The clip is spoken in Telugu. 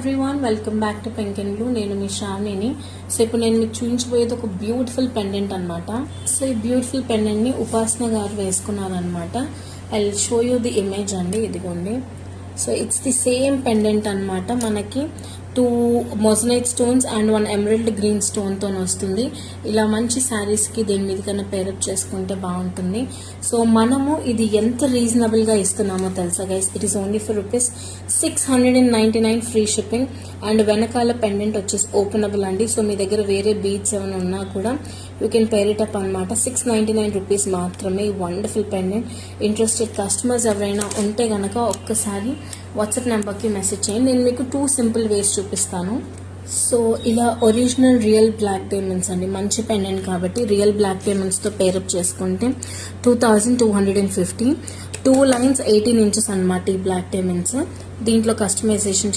Everyone, welcome back to pink and blue. నేను మీ శ్రావణిని. సో ఇప్పుడు నేను మీకు చూపించబోయేది ఒక బ్యూటిఫుల్ పెండెంట్ అనమాట. సో ఈ బ్యూటిఫుల్ పెండెంట్ని ఉపాసన గారు వేసుకున్నారనమాట. I will show you the image అండి, ఇదిగోండి. So it's the same pendant అనమాట. మనకి 2 moissanite stones and 1 emerald green స్టోన్తో వస్తుంది. ఇలా మంచి శారీస్కి దేని మీద కన్నా పేరప్ చేసుకుంటే బాగుంటుంది. సో మనము ఇది ఎంత రీజనబుల్గా ఇస్తున్నామో తెలుసా guys. It is only for ₹699 free shipping. And వెనకాల పెండెంట్ వచ్చేసి ఓపెనబుల్ అండి. సో మీ దగ్గర వేరే బీడ్స్ ఏమైనా ఉన్నా కూడా you can pair it up అనమాట. ₹699 మాత్రమే వండర్ఫుల్ పెండెంట్. ఇంట్రెస్టెడ్ కస్టమర్స్ ఎవరైనా ఉంటే కనుక ఒక్కసారి వాట్సాప్ నెంబర్కి మెసేజ్ చేయండి. నేను మీకు 2 సింపుల్ వేస్ చూపిస్తాను. సో ఇలా ఒరిజినల్ రియల్ బ్లాక్ డైమండ్స్ అండి, మంచి పెండెంట్ కాబట్టి రియల్ బ్లాక్ డైమండ్స్తో పేరప్ చేసుకుంటే 2250. 2 లైన్స్ 18 ఇంచెస్ అనమాట ఈ బ్లాక్ డైమండ్స్. దీంట్లో కస్టమైజేషన్